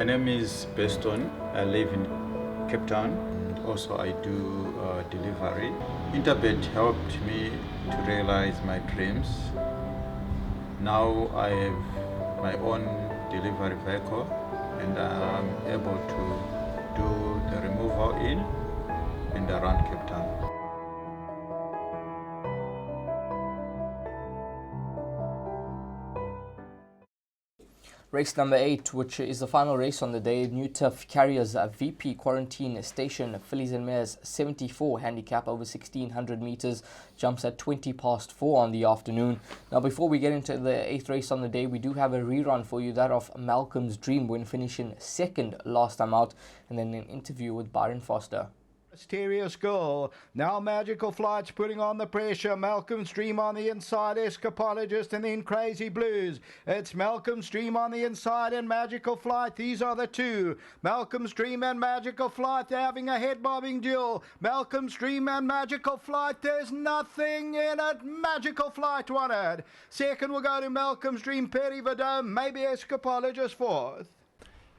My name is Beston. I live in Cape Town. Also, I do delivery. Interbet helped me to realize my dreams. Now I have my own delivery vehicle and I'm able to do the removal in and around Cape Town. Race number 8, which is the final race on the day, New Turf Carriers VP Quarantine Station, Fillies and Mares 74 handicap over 1600 meters, jumps at 20 past 4 on the afternoon. Now before we get into the 8th race on the day, we do have a rerun for you, that of Malcolm's Dream, when finishing second last time out, and then an interview with Byron Foster. Mysterious Girl. Now Magical Flight's putting on the pressure. Malcolm's Dream on the inside, Escapologist, and then Crazy Blues. It's Malcolm's Dream on the inside and Magical Flight. These are the two. Malcolm's Dream and Magical Flight. They're having a head-bobbing duel. Malcolm's Dream and Magical Flight. There's nothing in it. Magical Flight won it. Second will go to Malcolm's Dream, Perry Vadome, maybe Escapologist fourth.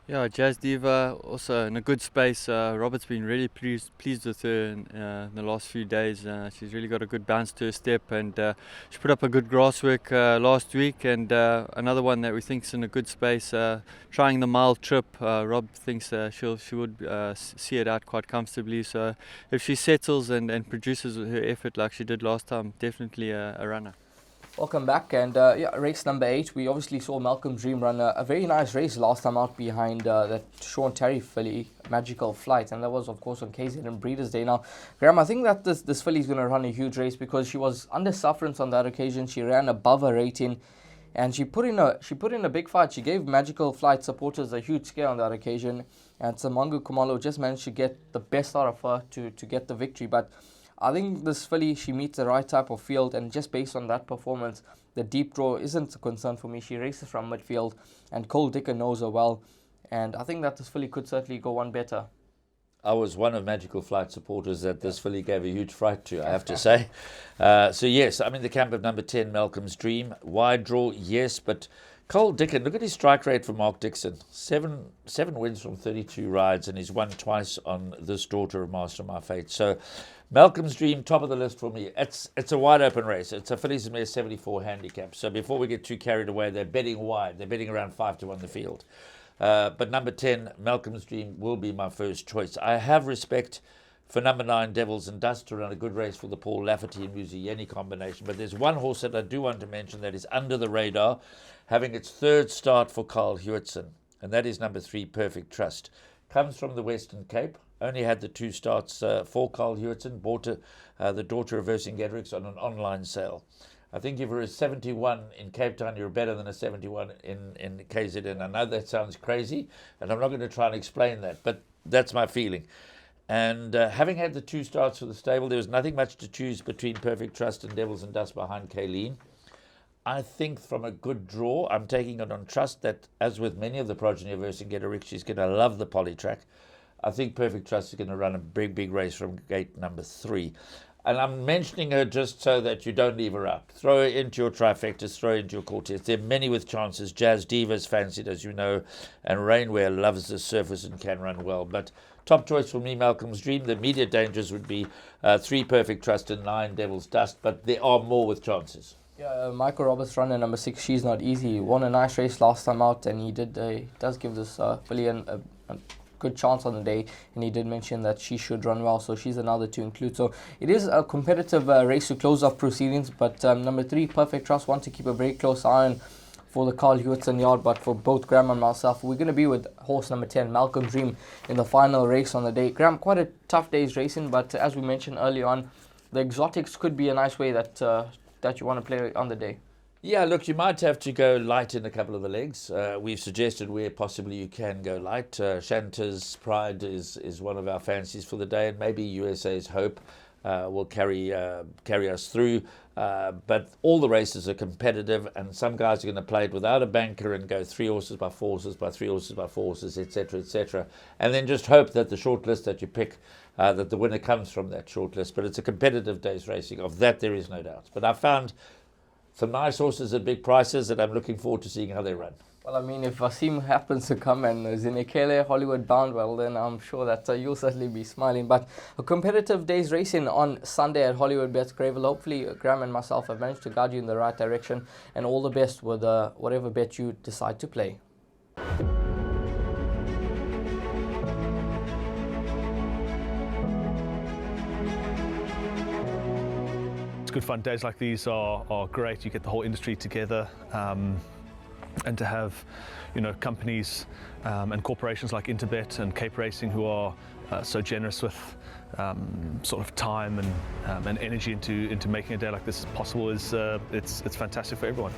Yeah, Jazz Diva also in a good space. Robert's been really pleased with her in the last few days. She's really got a good bounce to her step, and she put up a good grasswork last week, and another one that we think is in a good space. Trying the mile trip, Rob thinks she would see it out quite comfortably. So if she settles and produces her effort like she did last time, definitely a runner. Welcome back, and race number 8, we obviously saw Malcolm Dream run a very nice race last time out behind that Sean Terry filly, Magical Flight, and that was of course on KZN Breeders' Day. Now, Graham, I think that this filly is going to run a huge race because she was under sufferance on that occasion. She ran above her rating, and she put in a big fight. She gave Magical Flight supporters a huge scare on that occasion, and Samangu Kumalo just managed to get the best out of her to get the victory. But I think this filly, she meets the right type of field, and just based on that performance, the deep draw isn't a concern for me. She races from midfield, and Cole Dicker knows her well, and I think that this filly could certainly go one better. I was one of Magical Flight supporters that this filly gave a huge fright to, I have to say. So yes, I'm in the camp of number 10, Malcolm's Dream. Wide draw, yes, but Cole Dickon, look at his strike rate for Mark Dixon. Seven wins from 32 rides, and he's won twice on this daughter of Master My Fate. So Malcolm's Dream, top of the list for me. It's a wide open race. It's a Fillies and Mares 74 handicap. So before we get too carried away, they're betting wide. They're betting around 5-1 the field. But number 10, Malcolm's Dream, will be my first choice. I have respect for number 9, Devils and Dust, to run a good race for the Paul Lafferty and Muzieni combination. But there's one horse that I do want to mention that is under the radar, having its third start for Carl Hewitson, and that is number 3, Perfect Trust. Comes from the Western Cape, only had the 2 starts for Carl Hewitson, bought the daughter of Vercingetorix on an online sale. I think if you're a 71 in Cape Town, you're better than a 71 in KZN. I know that sounds crazy, and I'm not going to try and explain that, but that's my feeling. And having had the 2 starts for the stable, there was nothing much to choose between Perfect Trust and Devils and Dust behind Kayleen. I think from a good draw, I'm taking it on trust that, as with many of the progeny of Vercingetorix, she's going to love the poly track. I think Perfect Trust is going to run a big race from gate number 3. And I'm mentioning her just so that you don't leave her out. Throw her into your trifectas, throw her into your quartets. There are many with chances. Jazz Diva's fancied, as you know, and Rainwear loves the surface and can run well. But top choice for me, Malcolm's Dream. The immediate dangers would be 3, Perfect Trust, and 9, Devil's Dust. But there are more with chances. Yeah, Michael Roberts running number 6, She's Not Easy. He won a nice race last time out, and he does give this filly a good chance on the day, and he did mention that she should run well, so she's another to include. So it is a competitive race to close off proceedings, but number 3, Perfect Trust, want to keep a very close eye on for the Carl Hewitson yard. But for both Graham and myself, we're going to be with horse number 10, Malcolm Dream, in the final race on the day. Graham, quite a tough day's racing, but as we mentioned earlier on, the exotics could be a nice way that you want to play on the day. Yeah, look, you might have to go light in a couple of the legs. We've suggested where possibly you can go light. Shanta's Pride is one of our fancies for the day, and maybe USA's Hope will carry us through. But all the races are competitive, and some guys are going to play it without a banker and go 3 horses by 4 horses by 3 horses by 4 horses, etc., and then just hope that the short list that you pick, that the winner comes from that short list. But it's a competitive day's racing. Of that, there is no doubt. But I found some nice horses at big prices that I'm looking forward to seeing how they run. Well, I mean, if Wasim happens to come and Zinekele Hollywood bound, well, then I'm sure that you'll certainly be smiling. But a competitive day's racing on Sunday at Hollywoodbets Greyville. Hopefully, Graham and myself have managed to guide you in the right direction. And all the best with whatever bet you decide to play. It's good fun. Days like these are great. You get the whole industry together. And to have, companies and corporations like Interbet and Cape Racing who are so generous with sort of time and energy into making a day like this possible is it's fantastic for everyone.